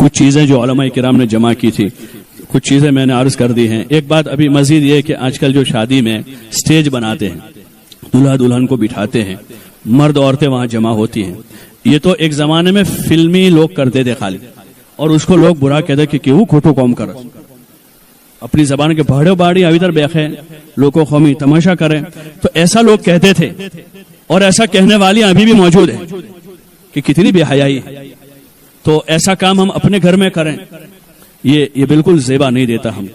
کچھ چیزیں جو علماء کرام نے جمع کی تھی کچھ چیزیں میں نے عرض کر دی ہیں. ایک بات ابھی مزید یہ کہ آج کل جو شادی میں سٹیج بناتے ہیں, دلہا دلہن کو بٹھاتے ہیں, مرد عورتیں وہاں جمع ہوتی ہیں, یہ تو ایک زمانے میں فلمی لوگ کرتے تھے خالی, اور اس کو لوگ برا کہتے کہ کیوں کھوٹو قوم کر اپنی زبان کے بھاڑے باڑی ابھی تر بیخے لوگوں قومی تماشا کریں. تو ایسا لوگ کہتے تھے, اور ایسا کہنے والی ابھی بھی موجود ہیں کہ کتنی بے حیائی ہے. تو ایسا کام ہم اپنے گھر میں کریں, یہ بالکل زیبا نہیں دیتا, ہم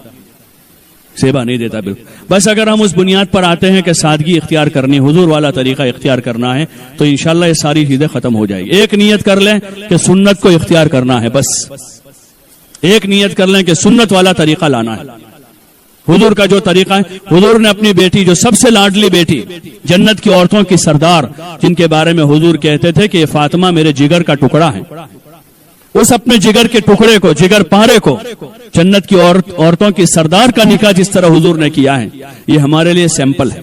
زیبا نہیں دیتا بالکل. بس اگر ہم اس بنیاد پر آتے ہیں کہ سادگی اختیار کرنی, حضور والا طریقہ اختیار کرنا ہے, تو انشاءاللہ یہ ساری چیزیں ختم ہو جائیں گی. ایک نیت کر لیں کہ سنت کو اختیار کرنا ہے, بس ایک نیت کر لیں کہ سنت والا طریقہ لانا ہے. حضور کا جو طریقہ ہے, حضور نے اپنی بیٹی, جو سب سے لاڈلی بیٹی, جنت کی عورتوں کی سردار, جن کے بارے میں حضور کہتے تھے کہ یہ فاطمہ میرے جگر کا ٹکڑا ہے, اس اپنے جگر کے ٹکڑے کو, جگر پارے کو, جنت کی عورتوں کی سردار کا نکاح جس طرح حضور نے کیا ہے, یہ ہمارے لیے سیمپل ہے,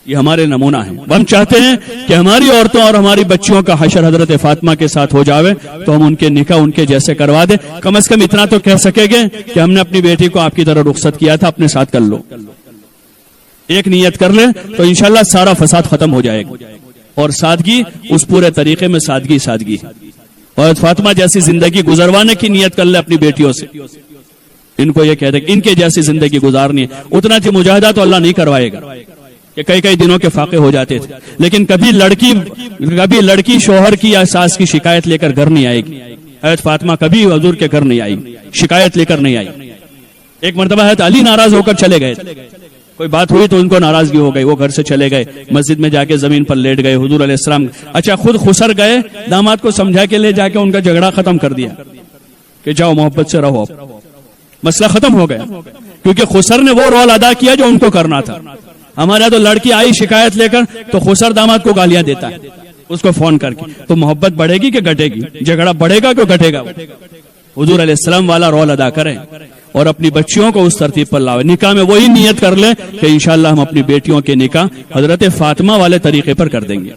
یہ ہمارے نمونہ ہے. ہم چاہتے ہیں کہ ہماری عورتوں اور ہماری بچیوں کا حشر حضرت فاطمہ کے ساتھ ہو جاوے, تو ہم ان کے نکاح ان کے جیسے کروا دیں. کم از کم اتنا تو کہہ سکیں گے کہ ہم نے اپنی بیٹی کو آپ کی طرح رخصت کیا تھا, اپنے ساتھ کر لو. ایک نیت کر لیں تو انشاءاللہ سارا فساد ختم ہو جائے گا. اور سادگی, اس پورے طریقے میں سادگی سادگی ہے. اور فاطمہ جیسی زندگی گزروانے کی نیت کر لے اپنی بیٹیوں سے. ان کو یہ کہتے ہیں کہ ان کے جیسی زندگی گزارنی ہے. اتنا جو مجاہدہ تو اللہ نہیں کروائے گا کہ کئی دنوں کے فاقے ہو جاتے تھے, لیکن کبھی لڑکی شوہر کی یا ساس کی شکایت لے کر گھر نہیں آئے گی. حضرت فاطمہ کبھی حضور کے گھر نہیں آئی, شکایت لے کر نہیں آئی. ایک مرتبہ حضرت علی ناراض ہو کر چلے گئے, کوئی بات ہوئی تو ان کو ناراضگی ہو گئی, وہ گھر سے چلے گئے, مسجد میں جا کے زمین پر لیٹ گئے. حضور علیہ السلام اچھا خود خسر گئے, داماد کو سمجھا کے لے جا کے ان کا جھگڑا ختم کر دیا کہ جاؤ محبت سے رہو, مسئلہ ختم ہو گیا. کیونکہ خسر نے وہ رول ادا کیا جو ان کو کرنا تھا. ہمارے تو لڑکی آئی شکایت لے کر تو خسر داماد کو گالیاں دیتا ہے اس کو فون کر کے, تو محبت بڑھے گی کہ گھٹے گی, جھگڑا بڑھے گا کہ گھٹے گا. حضور علیہ السلام والا رول ادا کریں اور اپنی بچیوں کو اس ترتیب پر لاؤ. نکاح میں وہی نیت کر لیں کہ انشاءاللہ ہم اپنی بیٹیوں کے نکاح حضرت فاطمہ والے طریقے پر کر دیں گے.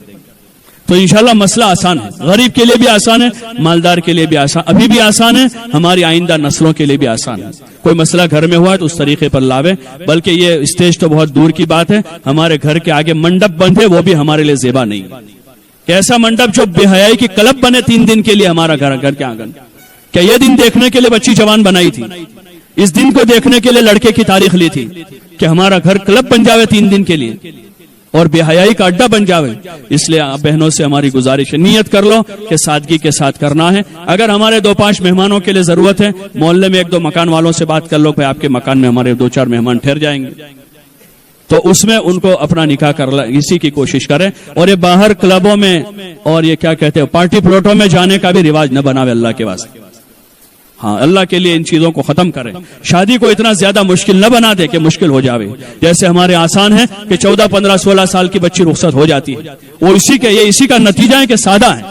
تو انشاءاللہ مسئلہ آسان ہے, غریب کے لیے بھی آسان ہے, مالدار کے لیے بھی آسان, ابھی بھی آسان ہے, ہماری آئندہ نسلوں کے لیے بھی آسان ہے. کوئی مسئلہ گھر میں ہوا ہے تو اس طریقے پر لاوے. بلکہ یہ اسٹیج تو بہت دور کی بات ہے, ہمارے گھر کے آگے منڈپ بندھے وہ بھی ہمارے لیے زیبا نہیں. کیسا منڈپ جو بے حیائی کی کلب بنے 3 دن کے لیے ہمارا گھر کے آنگن. کیا یہ دن دیکھنے کے لیے بچی جوان بنائی تھی, اس دن کو دیکھنے کے لیے لڑکے کی تاریخ لی تھی کہ ہمارا گھر کلب بن جاوے 3 دن کے لیے اور بے حیائی کا اڈا بن جاوے. اس لیے آپ بہنوں سے ہماری گزارش ہے, نیت کر لو کہ سادگی کے ساتھ کرنا ہے. اگر ہمارے 2-5 مہمانوں کے لیے ضرورت ہے, محلے میں 1-2 مکان والوں سے بات کر لو کہ آپ کے مکان میں ہمارے 2-4 مہمان ٹھہر جائیں گے, تو اس میں ان کو اپنا نکاح کر اسی کی کوشش کریں. اور یہ باہر کلبوں میں اور یہ کیا کہتے ہیں پارٹی پلاٹوں میں جانے کا بھی رواج نہ بناوے اللہ کے واسطے. ہاں, اللہ کے لیے ان چیزوں کو ختم کریں. شادی کو اتنا زیادہ مشکل نہ بنا دے کہ مشکل ہو جاوے. جیسے ہمارے آسان ہے کہ 14, 15, 16 سال کی بچی رخصت ہو جاتی ہے, وہ اسی کا نتیجہ ہے کہ سادہ ہے.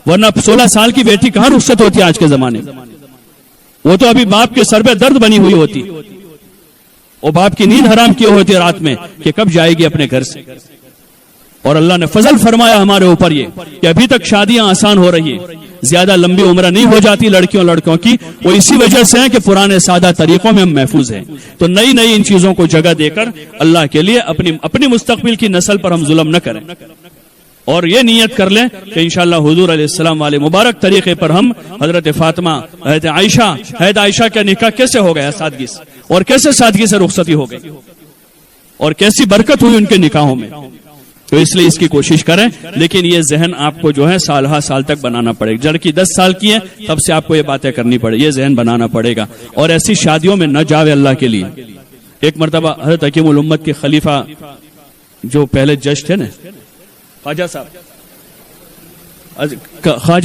ورنہ 16 سال کی بیٹی کہاں رخصت ہوتی ہے آج کے زمانے میں, وہ تو ابھی باپ کے سر پہ درد بنی ہوئی ہوتی, وہ باپ کی نیند حرام کی ہوتی ہے رات میں کہ کب جائے گی اپنے گھر سے. اور اللہ نے فضل فرمایا ہمارے اوپر یہ کہ ابھی تک شادیاں آسان ہو رہی ہیں, زیادہ لمبی عمر نہیں ہو جاتی لڑکیوں کی. وہ اسی وجہ سے ہے کہ پرانے سادہ طریقوں میں ہم محفوظ ہیں. تو نئی ان چیزوں کو جگہ دے کر اللہ کے لیے اپنی مستقبل کی نسل پر ہم ظلم نہ کریں. اور یہ نیت کر لیں کہ انشاءاللہ حضور علیہ السلام والے مبارک طریقے پر ہم حضرت فاطمہ, حضرت عائشہ کا نکاح کیسے ہو گیا سادگی سے, اور کیسے سادگی سے رخصتی ہو گئی, اور کیسی برکت ہوئی ان کے نکاحوں میں. تو اس لیے اس کی کوشش کریں. لیکن یہ ذہن آپ کو جو ہے سال تک بنانا پڑے گا. لڑکی 10 سال کی ہے تب سے آپ کو یہ باتیں کرنی پڑے, یہ ذہن بنانا پڑے گا. اور ایسی شادیوں میں نہ جاوے اللہ کے لیے. ایک مرتبہ حضرت حکیم الامت کے خلیفہ جو پہلے جج تھے نا, خواجہ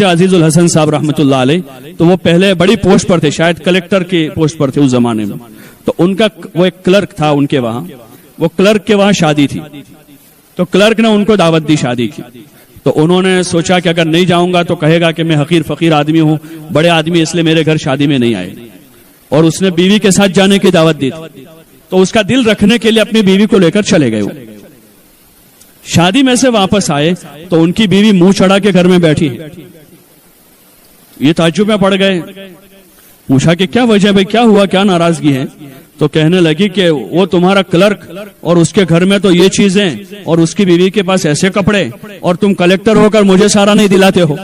عزیز الحسن صاحب رحمۃ اللہ علیہ, تو وہ پہلے بڑی پوسٹ پر تھے, شاید کلیکٹر کی پوسٹ پر تھے اس زمانے میں. تو ان کا وہ ایک کلرک تھا ان کے وہاں, وہ کلرک کے وہاں شادی تھی, تو کلرک نے ان کو دعوت دی شادی کی. تو انہوں نے سوچا کہ اگر نہیں جاؤں گا تو کہے گا کہ میں حقیر فقیر آدمی ہوں, بڑے آدمی اس لیے میرے گھر شادی میں نہیں آئے. اور اس نے بیوی کے ساتھ جانے کی دعوت دی تھی, تو اس کا دل رکھنے کے لیے اپنی بیوی کو لے کر چلے گئے. شادی میں سے واپس آئے تو ان کی بیوی منہ چڑھا کے گھر میں بیٹھی ہے. یہ تعجب میں پڑ گئے. پوچھا کہ کیا وجہ بھائی, کیا ہوا, کیا ناراضگی ہے؟ تو کہنے لگی کہ وہ تمہارا کلرک اور اس کے گھر میں تو یہ چیزیں اور اس کی بیوی کے پاس ایسے کپڑے, اور تم کلیکٹر ہو کر مجھے سارا نہیں دلاتے ہو.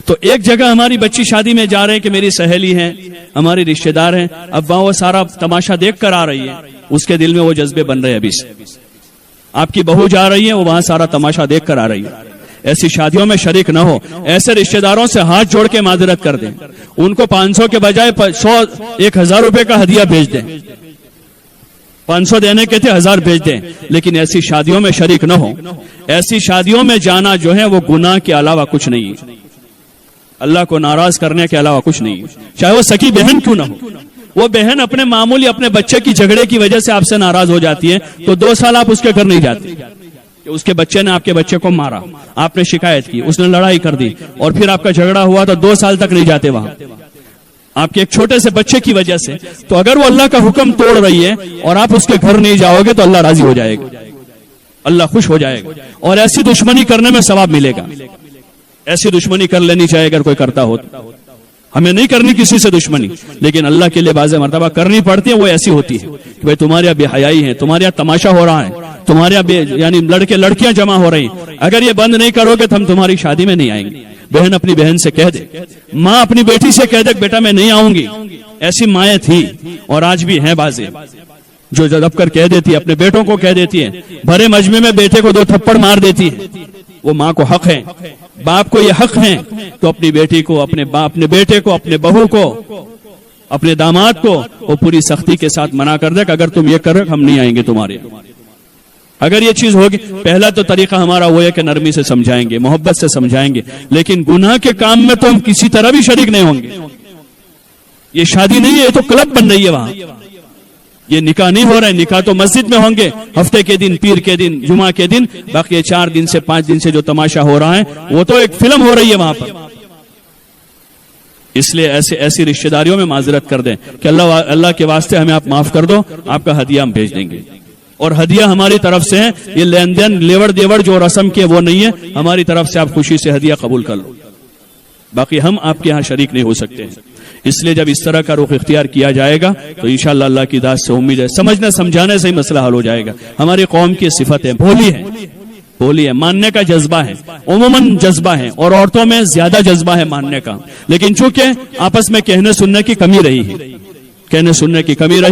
تو ایک جگہ ہماری بچی شادی میں جا رہے ہیں کہ میری سہیلی ہے, ہماری رشتہ دار ہیں, اب وہاں وہ سارا تماشا دیکھ کر آ رہی ہے, اس کے دل میں وہ جذبے بن رہے ہیں ابھی سے. آپ کی بہو جا رہی ہے, وہ وہاں سارا تماشا دیکھ کر آ رہی ہے. ایسی شادیوں میں شریک نہ ہو. ایسے رشتہ داروں سے ہاتھ جوڑ کے معذرت کر دیں, ان کو 500 کے بجائے 1,000 روپے کا ہدیہ بھیج دیں. 500 دینے کے تھے, 1000 بھیج دیں, لیکن ایسی شادیوں میں شریک نہ ہو. ایسی شادیوں میں جانا جو ہے وہ گناہ کے علاوہ کچھ نہیں ہے, اللہ کو ناراض کرنے کے علاوہ کچھ نہیں ہے. چاہے وہ سکی بہن کیوں نہ ہو. وہ بہن اپنے معمولی اپنے بچے کی جھگڑے کی وجہ سے آپ سے ناراض ہو جاتی ہے, تو 2 سال آپ اس کے گھر نہیں جاتے. کہ اس کے بچے نے آپ کے بچے کو مارا, آپ نے شکایت کی, اس نے لڑائی کر دی, اور پھر آپ کا جھگڑا ہوا تو 2 سال تک نہیں جاتے وہاں آپ کے ایک چھوٹے سے بچے کی وجہ سے. تو اگر وہ اللہ کا حکم توڑ رہی ہے اور آپ اس کے گھر نہیں جاؤ گے تو اللہ راضی ہو جائے گا, اللہ خوش ہو جائے گا, اور ایسی دشمنی کرنے میں ثواب ملے گا. ایسی دشمنی کر لینی چاہیے اگر کوئی کرتا ہو. ہمیں نہیں کرنی کسی سے دشمنی, لیکن اللہ کے لیے بعض مرتبہ کرنی پڑتی ہے. وہ ایسی ہوتی ہے کہ بھائی تمہارے یہاں بے حیائی ہے, تمہارے یہاں تماشا ہو رہا ہے, تمہارے یہاں یعنی لڑکے لڑکیاں جمع ہو رہی ہیں, اگر یہ بند نہیں کرو گے تو ہم تمہاری شادی میں نہیں آئیں گے. بہن اپنی بہن سے کہہ دے, ماں اپنی بیٹی سے کہہ دے بیٹا میں نہیں آؤں گی. ایسی مائیں تھی اور آج بھی ہیں بازے جو دب کر کہہ دیتی ہے, اپنے بیٹوں کو کہہ دیتی ہے, بھرے مجمع میں بیٹے کو 2 تھپڑ مار دیتی ہے. وہ ماں کو حق ہے, باپ کو یہ حق ہے تو اپنی بیٹی کو, اپنے بیٹے کو, اپنے بہو کو, اپنے داماد کو وہ پوری سختی کے ساتھ منع کر دے کہ اگر تم یہ کرو ہم نہیں آئیں گے تمہارے. اگر یہ چیز ہوگی, پہلا تو طریقہ ہمارا وہ ہے کہ نرمی سے سمجھائیں گے, محبت سے سمجھائیں گے, لیکن گناہ کے کام میں تو ہم کسی طرح بھی شریک نہیں ہوں گے. یہ شادی نہیں ہے, یہ تو کلب بن رہی ہے وہاں. یہ نکاح نہیں ہو رہا ہے, نکاح تو مسجد میں ہوں گے, ہفتے کے دن, پیر کے دن, جمعہ کے دن. باقی 4 دن سے 5 دن سے جو تماشا ہو رہا ہے وہ تو ایک فلم ہو رہی ہے وہاں پر. اس لیے ایسی رشتہ داریوں میں معذرت کر دیں کہ اللہ کے واسطے ہمیں آپ معاف کر دو, آپ کا ہدیہ ہم بھیج دیں گے. اور ہدیہ ہماری طرف سے ہے, یہ لین دین لیور دیور جو رسم کے وہ نہیں ہے, ہماری طرف سے آپ خوشی سے ہدیہ قبول کر لو. باقی ہم آپ کے ہاں شریک نہیں ہو سکتے ہیں. اس لیے جب اس طرح کا رخ اختیار کیا جائے گا تو انشاءاللہ اللہ کی ذات سے امید ہے سمجھنے سمجھانے سے ہی مسئلہ حل ہو جائے گا. ہماری قوم کی صفت ہے, بولی ہے, ماننے کا جذبہ ہے, عموماً جذبہ ہے, اور عورتوں میں زیادہ جذبہ ہے ماننے کا. لیکن چونکہ آپس میں کہنے سننے کی کمی رہی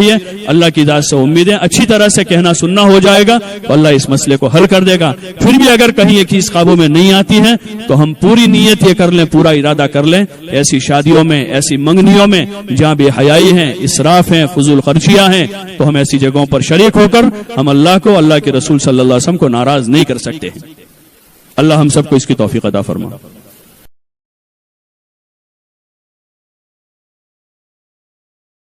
ہے, اللہ کی ذات سے امید ہے اچھی طرح سے کہنا سننا ہو جائے گا تو اللہ اس مسئلے کو حل کر دے گا. پھر بھی اگر کہیں ایک چیز قابو میں نہیں آتی ہے تو ہم پوری نیت یہ کر لیں, پورا ارادہ کر لیں, ایسی شادیوں میں, ایسی منگنیوں میں جہاں بے حیائی ہیں, اسراف ہیں, فضول خرچیاں ہیں, تو ہم ایسی جگہوں پر شریک ہو کر ہم اللہ کو, اللہ کے رسول صلی اللہ علیہ وسلم کو ناراض نہیں کر سکتے. اللہ ہم سب کو اس کی توفیق عطا فرما.